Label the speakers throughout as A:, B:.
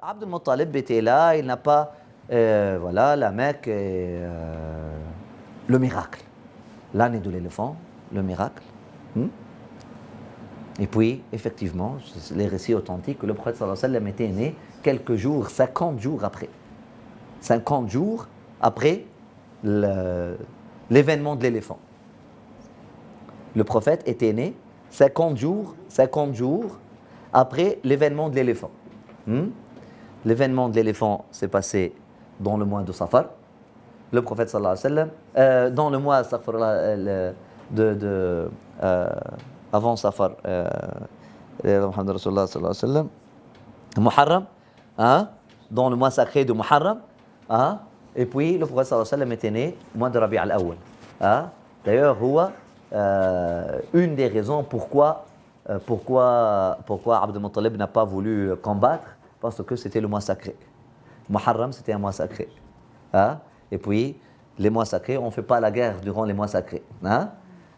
A: Abd al-Muttalib était là, il n'a pas, voilà, la Mecque, le miracle. L'année de l'éléphant, le miracle. Et puis, effectivement, les récits authentiques, que le prophète sallallahu alayhi wa sallam était né quelques jours, 50 jours après. 50 jours après l'événement de l'éléphant. Le prophète était né 50 jours après l'événement de l'éléphant. L'événement de l'éléphant s'est passé dans le mois de Safar. Le prophète sallallahu alayhi wa sallam, dans le mois avant Safar, Muhammad Rasulullah sallallahu alayhi wa sallam, Muharram, dans le mois sacré de Muharram, et puis le prophète sallallahu alayhi wa sallam était né au mois de Rabi' al-Awwal. D'ailleurs, une des raisons pourquoi Abd al-Muttalib n'a pas voulu combattre, parce que c'était le mois sacré. Muharram, c'était un mois sacré. Et puis, les mois sacrés, on ne fait pas la guerre durant les mois sacrés.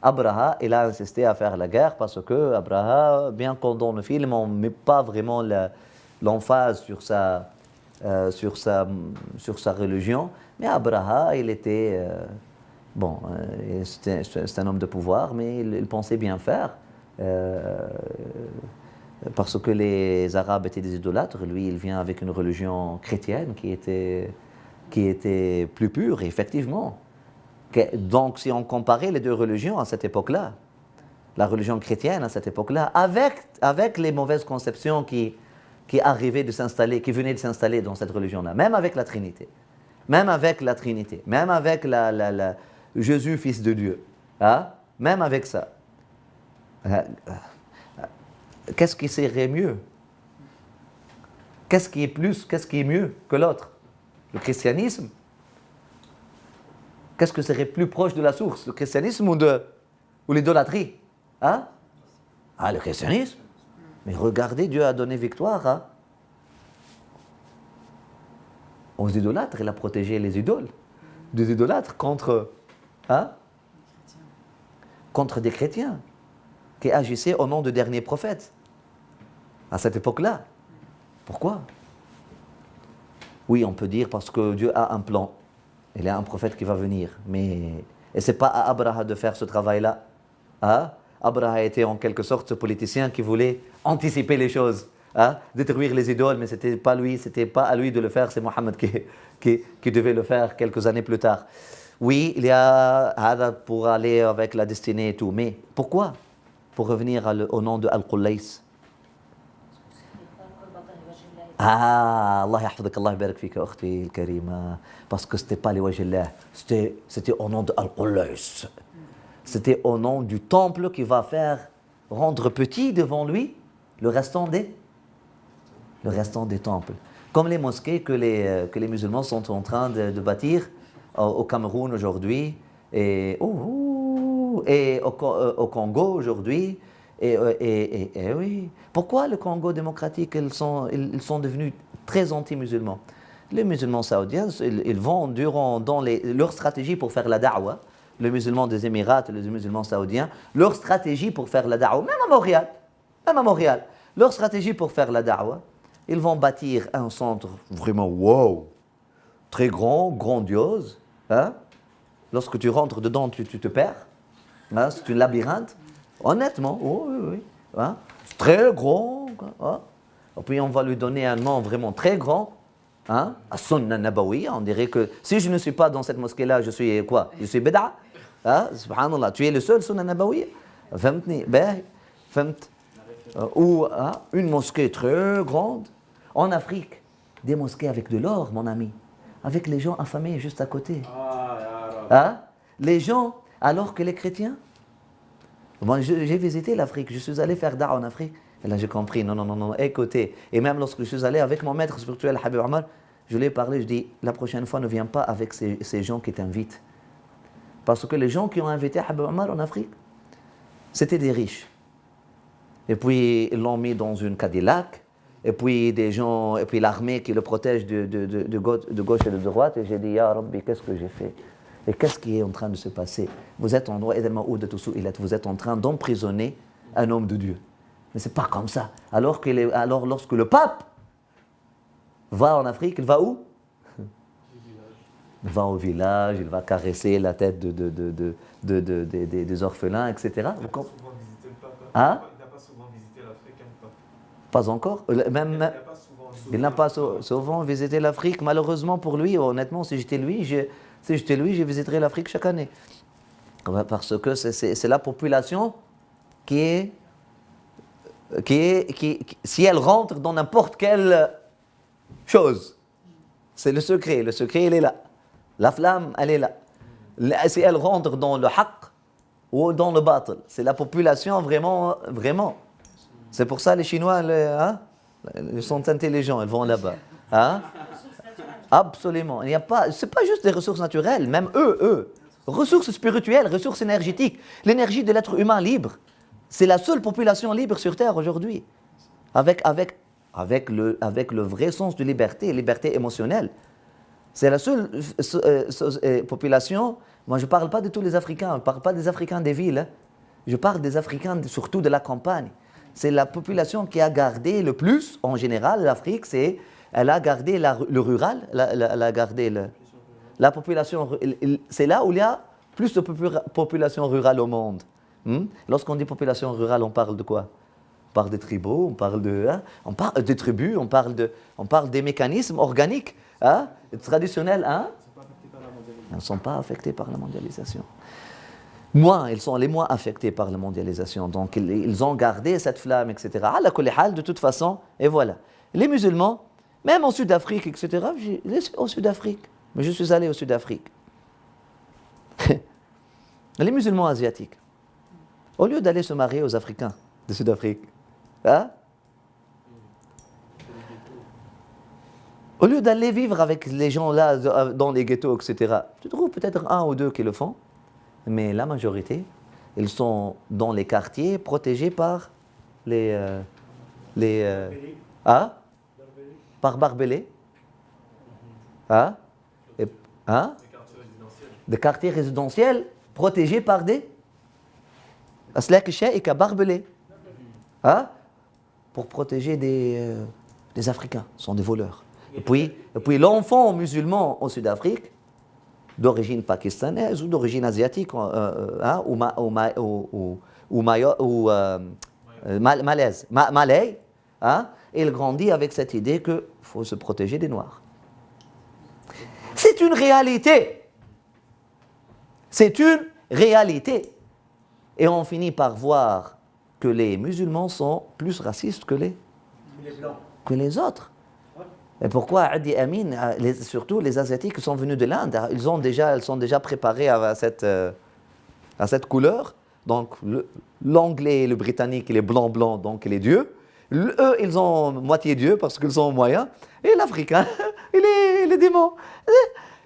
A: Abraha, il a insisté à faire la guerre parce que Abraha, bien qu'on dans le film, on ne met pas vraiment l'emphase sur sa religion, mais Abraha, il était... c'est un homme de pouvoir, mais il pensait bien faire. Parce que les Arabes étaient des idolâtres, lui, il vient avec une religion chrétienne qui était plus pure, effectivement. Donc, si on comparait les deux religions à cette époque-là, la religion chrétienne à cette époque-là, avec les mauvaises conceptions qui arrivaient de s'installer, qui venaient de s'installer dans cette religion-là, même avec la Trinité, même avec Jésus, fils de Dieu, même avec ça. Qu'est-ce qui serait mieux? Qu'est-ce qui est mieux que l'autre? Le christianisme? Qu'est-ce que serait plus proche de la source? Le christianisme ou l'idolâtrie? Le christianisme. Mais regardez, Dieu a donné victoire aux idolâtres. Il a protégé les idoles des idolâtres contre des chrétiens qui agissaient au nom du dernier prophète à cette époque-là. Pourquoi? Oui, on peut dire parce que Dieu a un plan. Il y a un prophète qui va venir. Et ce n'est pas à Abraha de faire ce travail-là. Abraha était en quelque sorte ce politicien qui voulait anticiper les choses, détruire les idoles, mais ce n'était pas à lui de le faire, c'est Mohammed qui devait le faire quelques années plus tard. Oui, il y a pour aller avec la destinée et tout, mais pourquoi? Pour revenir au nom de Al-Qulays. Allah yahfadak, Allah barak fika, ukhti al-karima. Parce que ce n'était pas les wajillah, c'était au nom de Al-Qulays. C'était au nom du temple qui va faire rendre petit devant lui le restant des temples. Comme les mosquées que les musulmans sont en train de bâtir au Cameroun aujourd'hui et au Congo aujourd'hui. Et oui. Pourquoi le Congo démocratique, ils sont devenus très anti-musulmans? Les musulmans saoudiens, ils vont dans leur stratégie pour faire la da'wa, les musulmans des Émirats, les musulmans saoudiens, leur stratégie pour faire la da'wa, même à Montréal, leur stratégie pour faire la da'wa, ils vont bâtir un centre vraiment wow, très grand, grandiose. Lorsque tu rentres dedans, tu te perds. C'est une labyrinthe. Honnêtement, oui. C'est très grand. Et puis on va lui donner un nom vraiment très grand. As-Sunnah Nabawi. On dirait que si je ne suis pas dans cette mosquée-là, je suis quoi? Je suis bid'a. Subhanallah, tu es le seul Sunnah Nabawi. Ou une mosquée très grande. En Afrique, des mosquées avec de l'or, mon ami. Avec les gens affamés juste à côté. Les gens, alors que les chrétiens. Moi, j'ai visité l'Afrique, je suis allé faire da'wa en Afrique. Et là, j'ai compris, non, écoutez. Et même lorsque je suis allé avec mon maître spirituel, Habib Omar, je lui ai parlé, je dis, la prochaine fois, ne viens pas avec ces gens qui t'invitent. Parce que les gens qui ont invité Habib Omar en Afrique, c'était des riches. Et puis, ils l'ont mis dans une Cadillac. Et puis, l'armée qui le protège de gauche et de droite. Et j'ai dit, Ya Rabbi, qu'est-ce que j'ai fait? Et qu'est-ce qui est en train de se passer? Vous êtes en train d'emprisonner un homme de Dieu. Mais ce n'est pas comme ça. Alors lorsque le pape va en Afrique, il va où? Il va au village, il va caresser la tête des orphelins, etc.
B: Il n'a pas souvent visité le Papa.
A: Hein?
B: Il n'a pas souvent visité l'Afrique, hein, le Papa.
A: Pas encore. Même, il n'a pas souvent visité l'Afrique. Malheureusement pour lui, honnêtement, si j'étais lui, je visiterais l'Afrique chaque année. Parce que c'est la population qui si elle rentre dans n'importe quelle chose, c'est le secret. Le secret, il est là. La flamme, elle est là. Si elle rentre dans le haqq ou dans le batil, c'est la population vraiment, vraiment. C'est pour ça les Chinois, ils sont intelligents, ils vont là-bas. Hein? Absolument. Il n'y a pas, c'est pas juste des ressources naturelles, même eux. Ressources spirituelles, ressources énergétiques. L'énergie de l'être humain libre. C'est la seule population libre sur Terre aujourd'hui. Avec le vrai sens de liberté émotionnelle. C'est la seule population. Moi, je ne parle pas de tous les Africains, je ne parle pas des Africains des villes. Hein. Je parle des Africains surtout de la campagne. C'est la population qui a gardé le plus, en général, l'Afrique, elle a gardé le rural, elle a gardé la population. C'est là où il y a plus de population rurale au monde. Lorsqu'on dit population rurale, on parle de quoi? On parle des tribus, on parle des tribus, on parle des mécanismes organiques, traditionnels. Ils ne sont pas affectés par la mondialisation. Ils sont les moins affectés par la mondialisation. Donc, ils ont gardé cette flamme, etc. De toute façon, et voilà. Les musulmans, même en Sud-Afrique, etc., au Sud-Afrique. Mais je suis allé au Sud-Afrique. Les musulmans asiatiques, au lieu d'aller se marier aux Africains de Sud-Afrique, au lieu d'aller vivre avec les gens là dans les ghettos, etc., tu trouves peut-être un ou deux qui le font, mais la majorité, ils sont dans les quartiers protégés par par barbelés, des quartiers résidentiels protégés par des aslak shaïka barbelés, pour protéger des Africains, ce sont des voleurs. Et puis l'enfant musulman en Sud-Afrique, d'origine pakistanaise ou d'origine asiatique malais, il grandit avec cette idée qu'il faut se protéger des Noirs. C'est une réalité. C'est une réalité. Et on finit par voir que les musulmans sont plus racistes que les autres. Et pourquoi Adi Amin, surtout les Asiatiques sont venus de l'Inde, ils sont déjà préparés à cette couleur. Donc l'anglais, le britannique, il est blanc, donc il est Dieu. Eux, ils ont moitié Dieu parce qu'ils sont moyens. Et l'Africain, il est démon.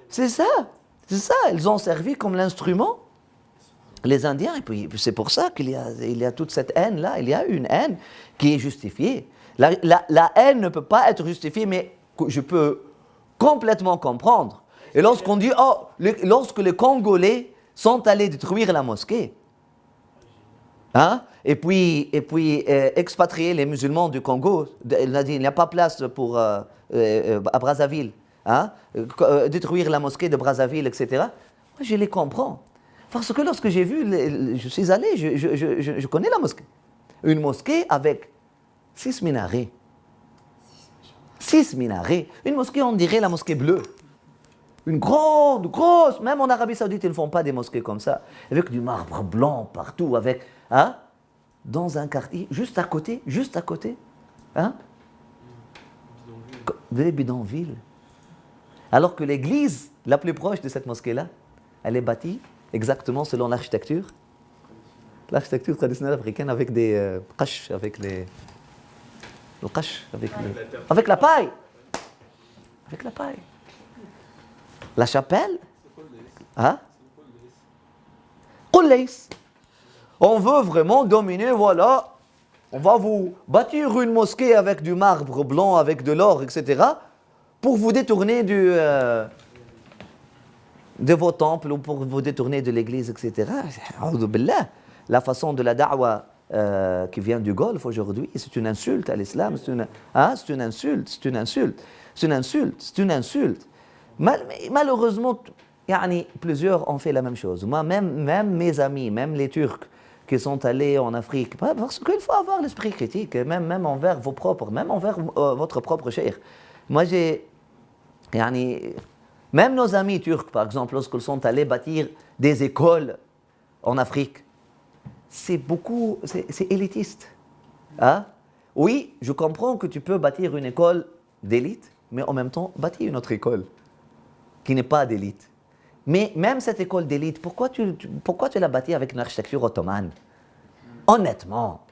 A: C'est ça. Ils ont servi comme l'instrument. Les Indiens, et puis c'est pour ça qu'il y a toute cette haine-là. Il y a une haine qui est justifiée. La haine ne peut pas être justifiée, mais je peux complètement comprendre. Et lorsqu'on dit, lorsque les Congolais sont allés détruire la mosquée, et puis expatrier les musulmans du Congo, il a dit, il n'y a pas place à Brazzaville, détruire la mosquée de Brazzaville, etc. Moi, je les comprends. Parce que lorsque j'ai vu, je suis allé, je connais la mosquée. Une mosquée avec 6 minarets. 6 minarets. Une mosquée, on dirait la mosquée bleue. Une grosse, même en Arabie Saoudite, ils ne font pas des mosquées comme ça. Avec du marbre blanc partout, dans un quartier, juste à côté, des bidonvilles. Alors que l'église la plus proche de cette mosquée-là, elle est bâtie exactement selon l'architecture traditionnelle africaine avec des qash, avec la paille. La chapelle, Qulays. On veut vraiment dominer, voilà. On va vous bâtir une mosquée avec du marbre blanc, avec de l'or, etc. pour vous détourner de vos temples ou pour vous détourner de l'église, etc. La façon de la da'wa qui vient du Golfe aujourd'hui, c'est une insulte à l'islam, c'est une insulte. C'est une insulte, c'est une insulte. Malheureusement, plusieurs ont fait la même chose. Moi, même mes amis, même les Turcs qui sont allés en Afrique, parce qu'il faut avoir l'esprit critique, même envers même envers votre propre cheikh. Moi, même nos amis turcs, par exemple, lorsqu'ils sont allés bâtir des écoles en Afrique, c'est élitiste. Hein? Oui, je comprends que tu peux bâtir une école d'élite, mais en même temps, bâtir une autre école qui n'est pas d'élite. Mais même cette école d'élite, pourquoi tu l'as bâtie avec une architecture ottomane? Honnêtement,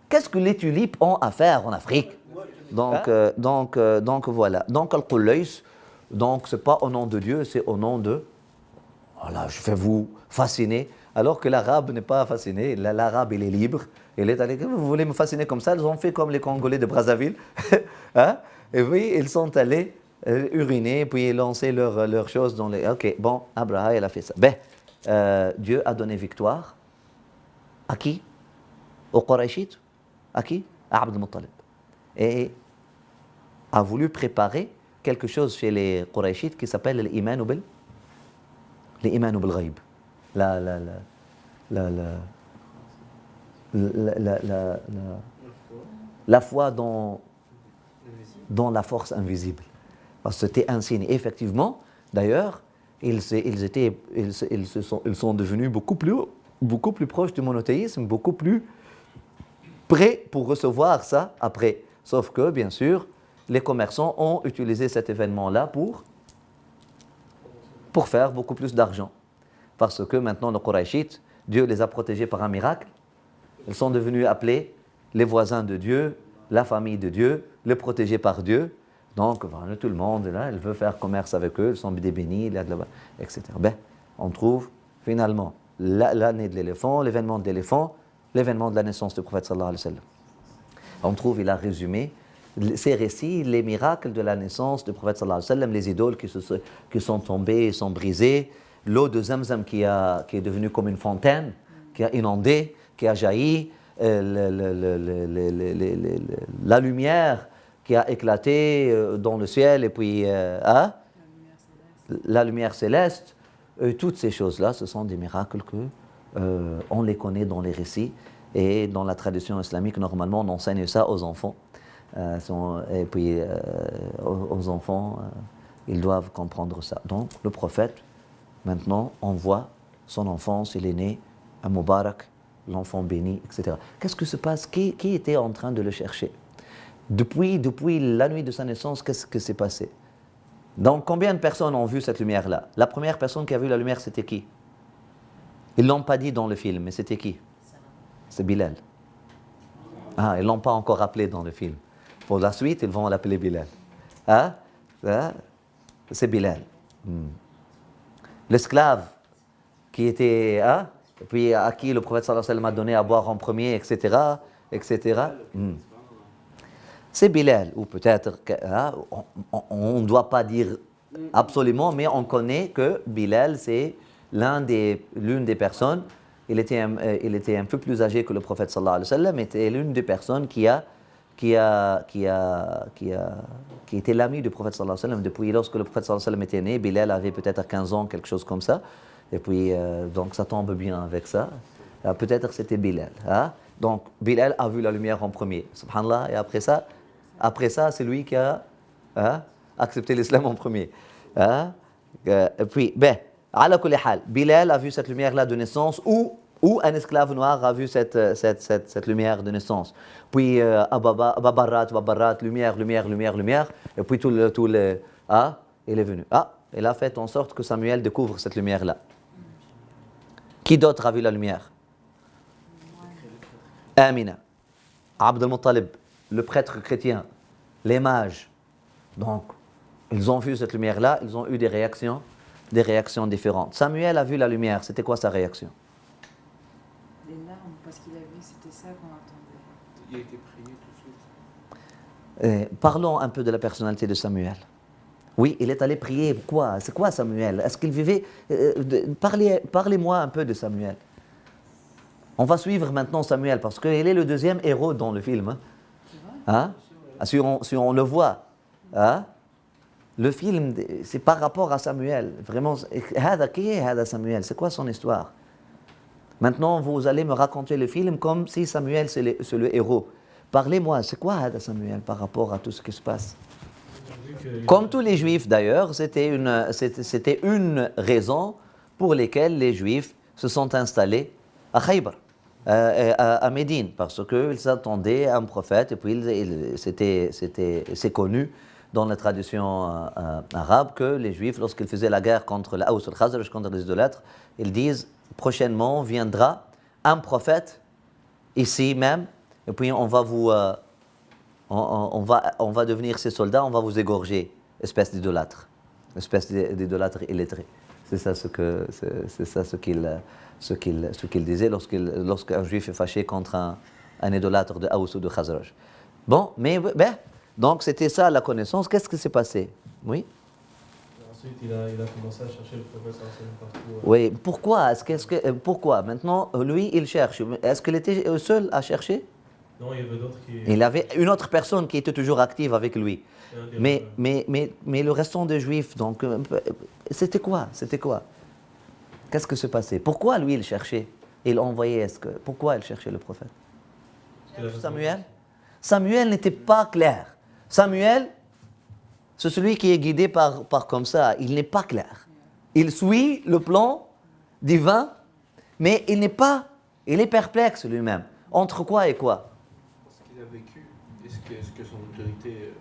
A: qu'est-ce que les tulipes ont à faire en Afrique? Donc voilà. Donc, Al-Qulays, donc c'est pas au nom de Dieu, c'est au nom de... Voilà, je vais vous fasciner. Alors que l'arabe n'est pas fasciné. L'arabe, il est libre. Il est allé, vous voulez me fasciner comme ça? Ils ont fait comme les Congolais de Brazzaville. Hein? Et oui, ils sont allés uriner, puis lancer leurs choses dans les... Ok, bon, Abraham, il a fait ça. Dieu a donné victoire. À qui? Aux Qurayshites. À qui? À Abd al-Muttalib. Et a voulu préparer quelque chose chez les Qurayshites qui s'appelle l'iman bil-ghaib. La foi dans la force invisible. Parce que c'était un signe. Effectivement, d'ailleurs, ils sont devenus beaucoup plus proches du monothéisme, beaucoup plus prêts pour recevoir ça après. Sauf que, bien sûr, les commerçants ont utilisé cet événement-là pour faire beaucoup plus d'argent. Parce que maintenant, les Qurayshites, Dieu les a protégés par un miracle. Ils sont devenus appelés les voisins de Dieu, la famille de Dieu, les protégés par Dieu. Donc, voilà, tout le monde, là, il veut faire commerce avec eux, ils sont des bénis, etc. On trouve finalement l'année de l'éléphant, l'événement de l'éléphant, l'événement de la naissance du prophète sallallahu alayhi wa sallam. On trouve, il a résumé ces récits, les miracles de la naissance du prophète sallallahu alayhi wa sallam, les idoles qui sont tombées et sont brisées, l'eau de Zamzam qui est devenue comme une fontaine, qui a inondé, qui a jailli, la lumière qui a éclaté dans le ciel, et puis la lumière céleste. Toutes ces choses-là, ce sont des miracles on les connaît dans les récits, et dans la tradition islamique, normalement, on enseigne ça aux enfants. Et puis, aux enfants, ils doivent comprendre ça. Donc, le prophète, maintenant, on voit son enfance, il est né, un Mubarak, l'enfant béni, etc. Qu'est-ce que se passe? Qui était en train de le chercher? Depuis la nuit de sa naissance, qu'est-ce qui s'est passé? Donc, combien de personnes ont vu cette lumière-là? La première personne qui a vu la lumière, c'était qui? Ils ne l'ont pas dit dans le film, mais c'était qui? C'est Bilal. Ils ne l'ont pas encore appelé dans le film. Pour la suite, ils vont l'appeler Bilal. C'est Bilal. L'esclave qui était... et puis à qui le prophète sallallahu alayhi wa sallam a donné à boire en premier, etc. C'est Bilal. Ou peut-être... on ne doit pas dire absolument, mais on connaît que Bilal, c'est l'une des personnes... Il était un peu plus âgé que le prophète sallallahu alayhi wa sallam, était l'une des personnes qui était l'ami du prophète sallallahu alayhi wa sallam. Depuis lorsque le prophète sallallahu alayhi wa sallam était né, Bilal avait peut-être 15 ans, quelque chose comme ça. Et puis, donc ça tombe bien avec ça. Peut-être c'était Bilal. Donc, Bilal a vu la lumière en premier. Subhanallah. Et après ça, c'est lui qui a accepté l'islam en premier. Et puis, ala kulli hal, Bilal a vu cette lumière-là de naissance, ou un esclave noir a vu cette lumière de naissance. Puis, Babarat, lumière, et puis il est venu. Il a fait en sorte que Samuel découvre cette lumière-là. Qui d'autre a vu la lumière? Amina, Abd al-Muttalib, le prêtre chrétien, les mages. Donc, ils ont vu cette lumière-là, ils ont eu des réactions différentes. Samuel a vu la lumière, c'était quoi sa réaction?
C: Des larmes, parce qu'il a vu, c'était ça qu'on attendait.
B: Il a été prié tout de suite.
A: Parlons un peu de la personnalité de Samuel. Oui, il est allé prier. Quoi? C'est quoi Samuel? Est-ce qu'il vivait... Parlez-moi un peu de Samuel. On va suivre maintenant Samuel, parce qu'il est le deuxième héros dans le film. Si on le voit, hein, le film, c'est par rapport à Samuel. Vraiment, qui est Samuel? C'est quoi son histoire? Maintenant, vous allez me raconter le film comme si Samuel, c'est le héros. Parlez-moi, c'est quoi Samuel par rapport à tout ce qui se passe? Comme tous les Juifs d'ailleurs, c'était une raison pour laquelle les Juifs se sont installés à Khaybar, à Médine, parce qu'ils s'attendaient à un prophète, et puis c'est connu dans la tradition arabe que les Juifs, lorsqu'ils faisaient la guerre contre l'Aous et le Khazraj, contre les idolâtres, ils disent prochainement viendra un prophète ici même, et puis on va devenir ses soldats, on va vous égorger, espèce d'idolâtre illettré. C'est ça ce qu'il disait lorsqu'un juif est fâché contre un idolâtre de Aous ou de Khazraj. Bon, donc c'était ça la connaissance. Qu'est-ce qui s'est passé? Oui.
B: Ensuite, il a commencé à chercher le prophète partout.
A: Oui, pourquoi? Pourquoi? Maintenant, lui, il cherche. Est-ce qu'il était seul à chercher?
B: Non, il y avait d'autres qui...
A: Il avait une autre personne qui était toujours active avec lui. Mais le restant des Juifs, donc, c'était quoi? Qu'est-ce qui se passait? Pourquoi lui, il cherchait? Il envoyait, pourquoi il cherchait le prophète? Samuel n'était pas clair. Samuel, c'est celui qui est guidé par comme ça. Il n'est pas clair. Il suit le plan divin, mais il est perplexe lui-même. Entre quoi et quoi?
B: Ce qu'il a vécu, est-ce que son autorité...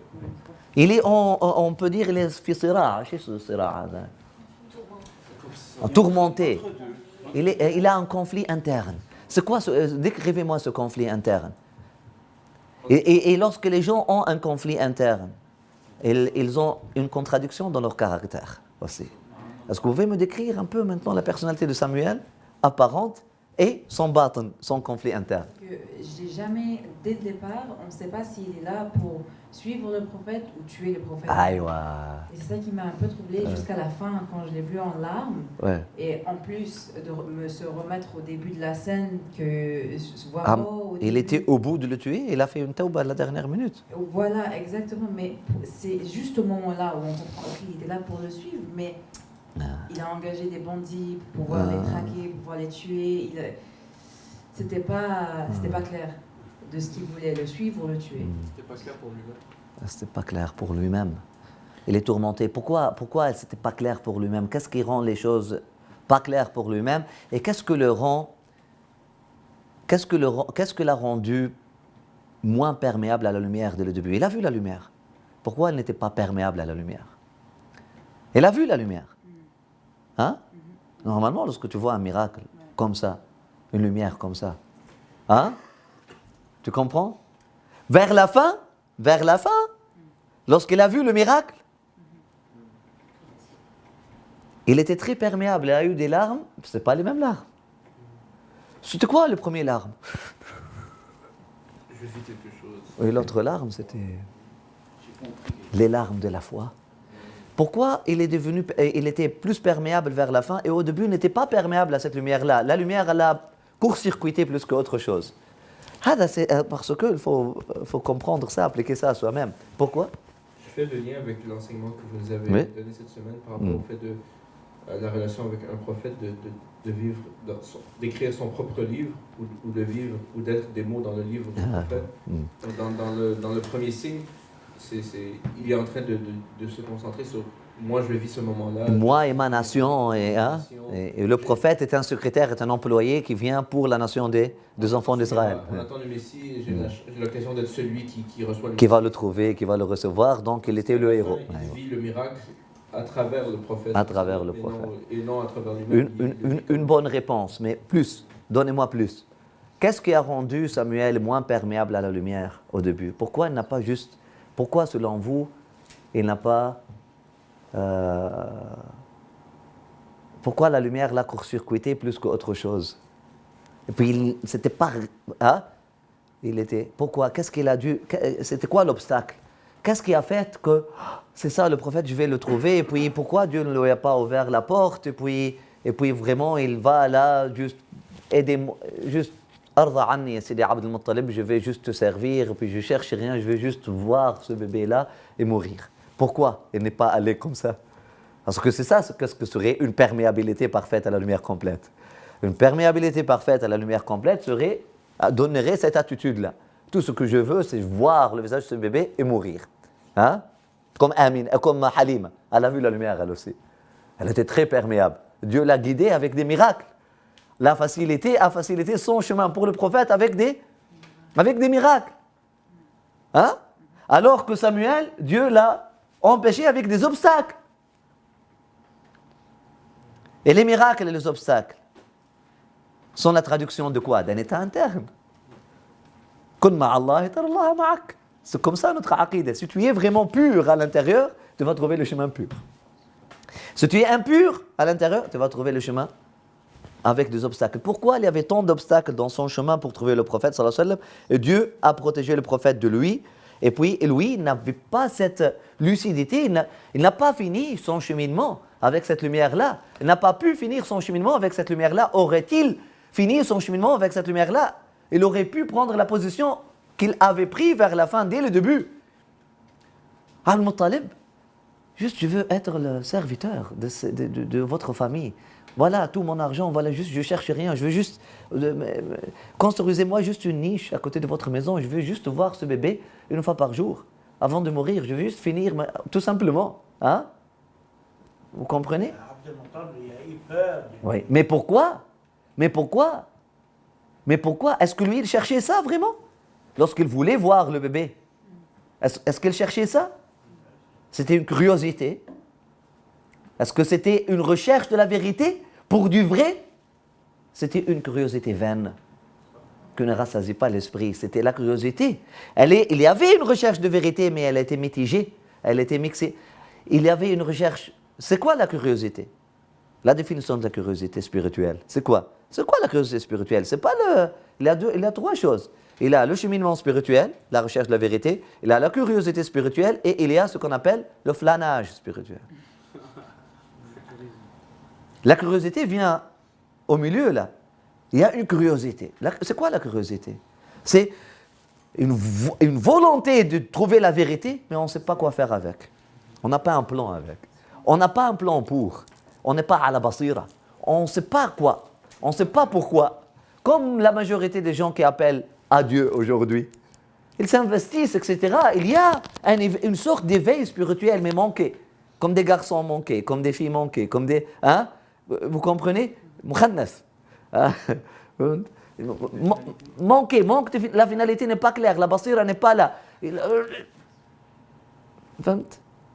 A: Il est, on peut dire, il est fissira, tourmenté. Il a un conflit interne. C'est quoi décrivez-moi ce conflit interne. Et lorsque les gens ont un conflit interne, ils ont une contradiction dans leur caractère aussi. Est-ce que vous pouvez me décrire un peu maintenant la personnalité de Samuel, apparente, et son bâton, son conflit interne?
C: J'ai jamais, dès le départ, on ne sait pas s'il est là pour suivre le prophète ou tuer le prophète.
A: Aïwa.
C: Et c'est ça qui m'a un peu troublée jusqu'à la fin, quand je l'ai vu en larmes.
A: Ouais.
C: Et en plus, se remettre au début de la scène,
A: il était au bout de le tuer, il a fait une tauba à la dernière minute.
C: Voilà, exactement. Mais c'est juste au moment-là où on comprend qu'il était là pour le suivre, mais il a engagé des bandits pour pouvoir les traquer, pour pouvoir les tuer. C'était pas clair de ce qu'il voulait, le suivre ou le tuer.
B: C'était pas clair pour lui-même.
A: C'était pas clair pour lui-même. Il est tourmenté. Pourquoi c'était pas clair pour lui-même? Qu'est-ce qui rend les choses pas claires pour lui-même? Et qu'est-ce que l'a rendu moins perméable à la lumière dès le début? Il a vu la lumière. Pourquoi il n'était pas perméable à la lumière? Il a vu la lumière. Hein? Normalement, lorsque tu vois un miracle comme ça, une lumière comme ça, hein? Tu comprends? Vers la fin, lorsqu'il a vu le miracle, il était très perméable, il a eu des larmes, ce n'est pas les mêmes larmes. C'était quoi le premier larme?
B: Je vis quelque chose.
A: Et l'autre larme, c'était les larmes de la foi. Pourquoi il était plus perméable vers la fin et au début il n'était pas perméable à cette lumière-là? La lumière, elle a court-circuité plus qu'autre chose. Parce qu'il faut comprendre ça, appliquer ça à soi-même. Pourquoi?
B: Je fais le lien avec l'enseignement que vous nous avez donné cette semaine par rapport au fait de la relation avec un prophète, de vivre, d'écrire son propre livre ou de vivre, ou d'être des mots dans le livre du prophète. Dans le premier signe, il est en train de se concentrer sur moi, je vis ce moment-là.
A: Moi et ma nation. Et le prophète est un secrétaire, est un employé qui vient pour la nation des enfants d'Israël.
B: On attend le Messie et j'ai l'occasion d'être celui qui reçoit le Messie.
A: Qui va le trouver, qui va le recevoir. Donc il était le héros.
B: Il vit le miracle à travers le prophète.
A: À travers le prophète.
B: Et non à travers lui-même.
A: Une bonne réponse, mais plus. Donnez-moi plus. Qu'est-ce qui a rendu Samuel moins perméable à la lumière au début? Pourquoi il n'a pas juste... Pourquoi, selon vous, il n'a pas... pourquoi la lumière l'a court-circuité plus qu'autre chose? Et puis, c'était pas... Hein? Il était... Pourquoi? Qu'est-ce qu'il a dû... C'était quoi l'obstacle? Qu'est-ce qui a fait que... C'est ça, le prophète, je vais le trouver. Et puis, pourquoi Dieu ne lui a pas ouvert la porte? Et puis vraiment, il va là, juste aider, juste Arda anni, Sidi Abd al-Muttalib, je vais juste te servir, puis je cherche rien, je vais juste voir ce bébé-là et mourir. Pourquoi il n'est pas allé comme ça? Parce que c'est ça ce que serait une perméabilité parfaite à la lumière complète. Une perméabilité parfaite à la lumière complète donnerait cette attitude-là. Tout ce que je veux, c'est voir le visage de ce bébé et mourir. Hein? Comme Amin, comme Halima. Elle a vu la lumière, elle aussi. Elle était très perméable. Dieu l'a guidée avec des miracles. La facilité a facilité son chemin pour le prophète avec des miracles. Hein? Alors que Samuel, Dieu l'a empêché avec des obstacles. Et les miracles et les obstacles sont la traduction de quoi? D'un état interne. Kun ma'Allah tara Allah ma'ak. C'est comme ça notre aqidah. Si tu es vraiment pur à l'intérieur, tu vas trouver le chemin pur. Si tu es impur à l'intérieur, tu vas trouver le chemin avec des obstacles. Pourquoi il y avait tant d'obstacles dans son chemin pour trouver le prophète sallallahu alayhi wa sallam? Et Dieu a protégé le prophète de lui. Et puis lui, il n'avait pas cette lucidité. Il n'a pas fini son cheminement avec cette lumière-là. Il n'a pas pu finir son cheminement avec cette lumière-là. Aurait-il fini son cheminement avec cette lumière-là? Il aurait pu prendre la position qu'il avait prise vers la fin, dès le début. Al-Muttalib, juste je veux être le serviteur de votre famille. Voilà tout mon argent, voilà juste, je cherche rien, je veux juste, construisez-moi juste une niche à côté de votre maison, je veux juste voir ce bébé une fois par jour, avant de mourir, je veux juste finir, tout simplement. Hein? Vous comprenez?
D: Il a eu peur.
A: Oui, mais pourquoi? Est-ce que lui, il cherchait ça vraiment? Lorsqu'il voulait voir le bébé, est-ce qu'il cherchait ça? C'était une curiosité. Est-ce que c'était une recherche de la vérité pour du vrai? C'était une curiosité vaine que ne rassasie pas l'esprit. C'était la curiosité. Il y avait une recherche de vérité, mais elle était mitigée. Elle était mixée. Il y avait une recherche. C'est quoi la curiosité? La définition de la curiosité spirituelle, c'est quoi? C'est quoi la curiosité spirituelle? C'est pas il y a trois choses. Il y a le cheminement spirituel, la recherche de la vérité, il y a la curiosité spirituelle et il y a ce qu'on appelle le flânage spirituel. La curiosité vient au milieu là. Il y a une curiosité. C'est quoi la curiosité? C'est une volonté de trouver la vérité, mais on ne sait pas quoi faire avec. On n'a pas un plan avec. On n'a pas un plan pour. On n'est pas à la basira. On ne sait pas quoi. On ne sait pas pourquoi. Comme la majorité des gens qui appellent à Dieu aujourd'hui. Ils s'investissent, etc. Il y a une sorte d'éveil spirituel, mais manqué. Comme des garçons manqués, comme des filles manquées, comme des... Hein? Vous comprenez? Mukhannas. Manqué, la finalité n'est pas claire, la basira n'est pas là.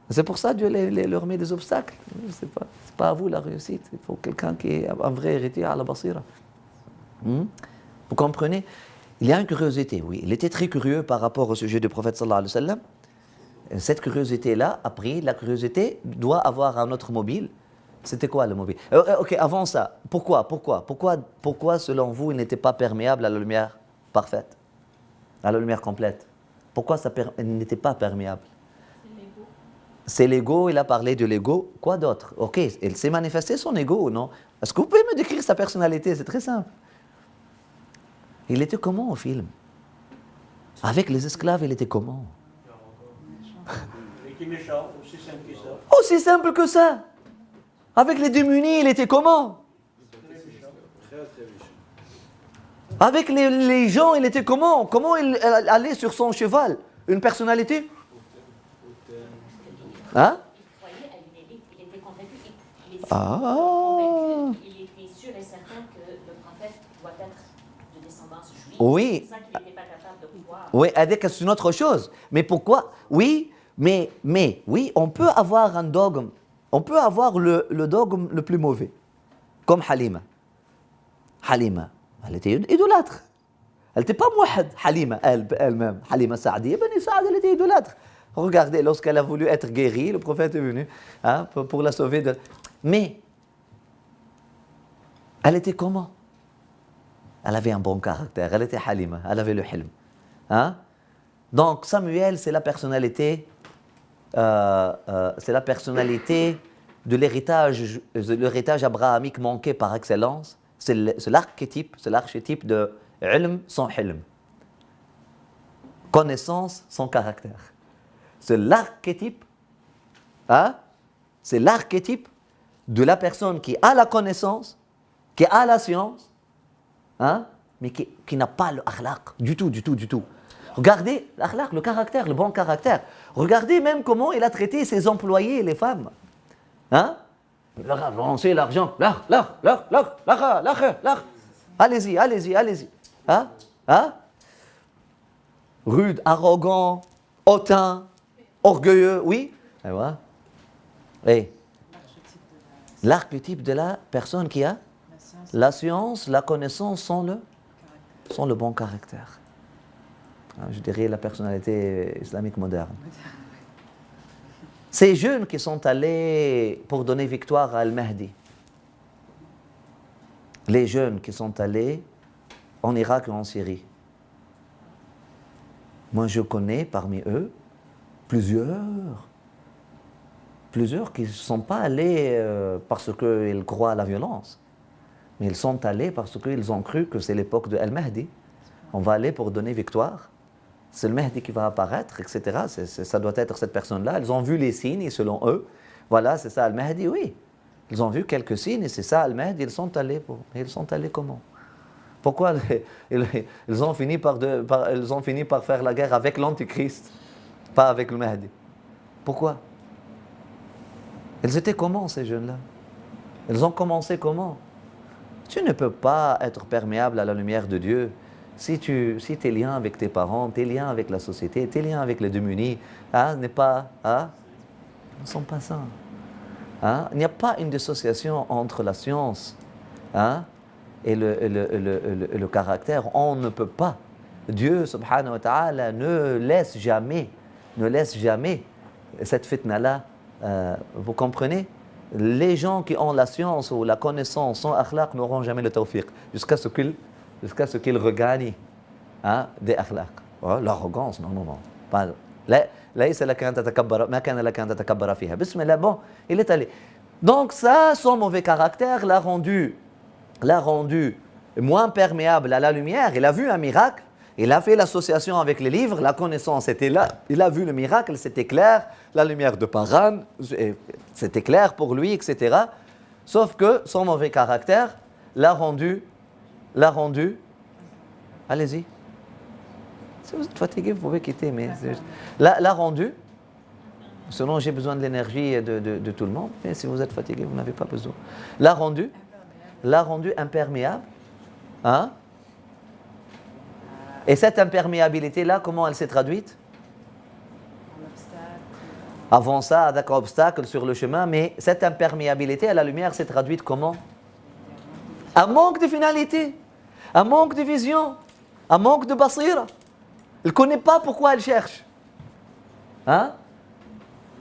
A: C'est pour ça que Dieu leur met des obstacles. C'est pas à vous la réussite. Il faut quelqu'un qui est un vrai héritier à la basira. Vous comprenez? Il y a une curiosité, oui. Il était très curieux par rapport au sujet du prophète sallallahu alayhi wa sallam. Cette curiosité-là, après, la curiosité doit avoir un autre mobile. C'était quoi le mobile? Ok, avant ça, pourquoi, selon vous, il n'était pas perméable à la lumière parfaite, à la lumière complète? Pourquoi il n'était pas perméable? C'est l'ego, il a parlé de l'ego. Quoi d'autre? Ok, il s'est manifesté son ego, non? Est-ce que vous pouvez me décrire sa personnalité? C'est très simple. Il était comment au film? Avec les esclaves, il était comment?
D: Il était méchant, aussi simple que ça.
A: Aussi simple que ça. Avec les démunis, il était comment? Avec les gens, il était comment? Comment il allait sur son cheval? Une personnalité? Hein?
E: Il croyait à une élite, il était convaincu, il était sûr et certain que le prophète doit être de descendance juive.
A: Oui.
E: C'est ça qu'il n'était pas capable de pouvoir.
A: Oui, c'est une autre chose. Mais pourquoi? Oui, mais oui, on peut avoir un dogme. On peut avoir le dogme le plus mauvais. Comme Halima. Halima, elle était idolâtre. Elle n'était pas mouhad, Halima, elle-même. Halima Saadi, Bani Saad, elle était idolâtre. Regardez, lorsqu'elle a voulu être guérie, le prophète est venu pour la sauver de... Mais, elle était comment? Elle avait un bon caractère, elle était Halima, elle avait le hilm. Hein? Donc, Samuel, c'est la personnalité de l'héritage abrahamique manqué par excellence. C'est l'archétype ilm sans hilm. Connaissance sans caractère. C'est l'archétype, hein? C'est l'archétype de la personne qui a la connaissance, qui a la science, hein? Mais qui n'a pas le akhlaq, du tout. Regardez l'akhlaq, le caractère, le bon caractère. Regardez même comment il a traité ses employés, les femmes. Hein? Il leur a lancé l'argent. Allez-y. Hein? Hein? Rude, arrogant, hautain, orgueilleux, oui. Et voilà. Et l'archétype de la personne qui a la science, la connaissance sans le bon caractère. Je dirais la personnalité islamique moderne. Ces jeunes qui sont allés pour donner victoire à Al-Mahdi, les jeunes qui sont allés en Irak et en Syrie, moi je connais parmi eux plusieurs qui ne sont pas allés parce qu'ils croient à la violence, mais ils sont allés parce qu'ils ont cru que c'est l'époque de Al-Mahdi. On va aller pour donner victoire. C'est le Mahdi qui va apparaître, etc. Ça doit être cette personne-là. Ils ont vu les signes et selon eux, voilà, c'est ça Al-Mahdi, oui. Ils ont vu quelques signes et c'est ça Al-Mahdi. Ils sont allés comment? Pourquoi ils ont fini par faire la guerre avec l'Antichrist, pas avec le Mahdi? Pourquoi? Ils étaient comment ces jeunes-là? Ils ont commencé comment? Tu ne peux pas être perméable à la lumière de Dieu si tes liens avec tes parents, tes liens avec la société, tes liens avec les démunis, ne sont pas sains. Il n'y a pas une dissociation entre la science et le caractère. On ne peut pas. Dieu, subhanahu wa ta'ala, ne laisse jamais cette fitna-là. Vous comprenez? Les gens qui ont la science ou la connaissance sans akhlaq n'auront jamais le tawfiq jusqu'à ce qu'ils regagnent des akhlaq. L'arrogance, non. Pas. Bon, il est allé. Donc ça, son mauvais caractère l'a rendu moins perméable à la lumière. Il a vu un miracle, il a fait l'association avec les livres, la connaissance était là, il a vu le miracle, c'était clair, la lumière de Paran, c'était clair pour lui, etc. Sauf que son mauvais caractère l'a rendu, allez-y. Si vous êtes fatigué, vous pouvez quitter, mais l'a rendu, selon j'ai besoin de l'énergie de tout le monde, mais si vous êtes fatigué, vous n'avez pas besoin. L'a rendu imperméable. Et cette imperméabilité-là, comment elle s'est traduite? Avant ça, d'accord, obstacle sur le chemin, mais cette imperméabilité à la lumière s'est traduite comment? Un manque de finalité, un manque de vision, un manque de basira. Il ne connaît pas pourquoi il cherche.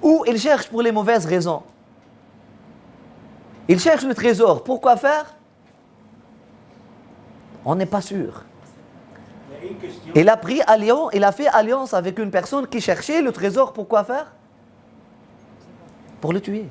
A: Ou il cherche pour les mauvaises raisons. Il cherche le trésor. Pourquoi faire? On n'est pas sûr. Il a fait alliance avec une personne qui cherchait le trésor. Pourquoi faire? Pour le tuer.